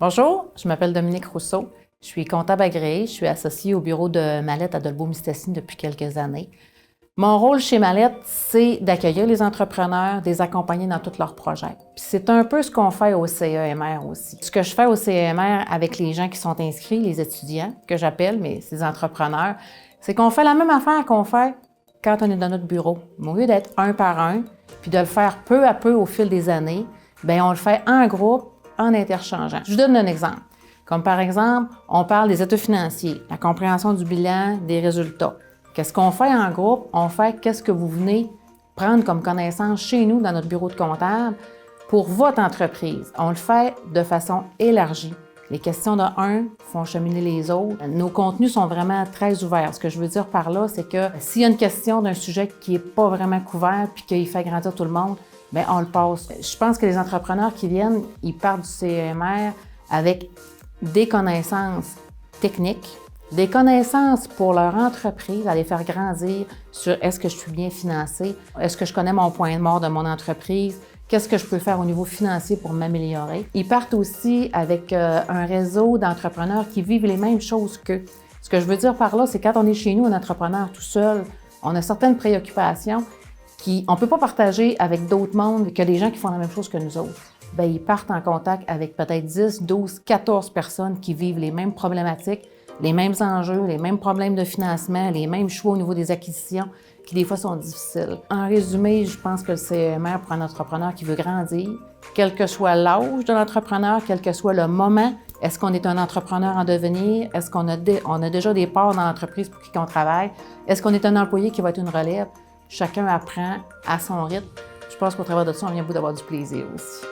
Bonjour, je m'appelle Dominique Rousseau. Je suis comptable agréée. Je suis associée au bureau de Mallette à Dolbeau-Mistassini depuis quelques années. Mon rôle chez Mallette, c'est d'accueillir les entrepreneurs, de les accompagner dans tous leurs projets. Puis c'est un peu ce qu'on fait au CEMR aussi. Ce que je fais au CEMR avec les gens qui sont inscrits, les étudiants, que j'appelle, mais c'est des entrepreneurs, c'est qu'on fait la même affaire qu'on fait quand on est dans notre bureau. Au lieu d'être un par un, puis de le faire peu à peu au fil des années, bien, on le fait en groupe, en interchangeant. Je vous donne un exemple. Comme par exemple, on parle des états financiers, la compréhension du bilan, des résultats. Qu'est-ce qu'on fait en groupe? On fait qu'est-ce que vous venez prendre comme connaissance chez nous dans notre bureau de comptable pour votre entreprise. On le fait de façon élargie. Les questions de un font cheminer les autres. Nos contenus sont vraiment très ouverts. Ce que je veux dire par là, c'est que s'il y a une question d'un sujet qui n'est pas vraiment couvert puis qu'il fait grandir tout le monde, bien, on le passe. Je pense que les entrepreneurs qui viennent, ils partent du CEMR avec des connaissances techniques, des connaissances pour leur entreprise, à les faire grandir sur est-ce que je suis bien financée, est-ce que je connais mon point de mort de mon entreprise, qu'est-ce que je peux faire au niveau financier pour m'améliorer. Ils partent aussi avec un réseau d'entrepreneurs qui vivent les mêmes choses qu'eux. Ce que je veux dire par là, c'est quand on est chez nous, un entrepreneur tout seul, on a certaines préoccupations qu'on ne peut pas partager avec d'autres mondes que des gens qui font la même chose que nous autres. Bien, ils partent en contact avec peut-être 10, 12, 14 personnes qui vivent les mêmes problématiques, les mêmes enjeux, les mêmes problèmes de financement, les mêmes choix au niveau des acquisitions qui des fois sont difficiles. En résumé, je pense que le CEMR pour un entrepreneur qui veut grandir, quel que soit l'âge de l'entrepreneur, quel que soit le moment, est-ce qu'on est un entrepreneur en devenir? Est-ce qu'on a, on a déjà des parts dans l'entreprise pour qui on travaille? Est-ce qu'on est un employé qui va être une relève? Chacun apprend à son rythme. Je pense qu'au travers de ça, on vient au bout d'avoir du plaisir aussi.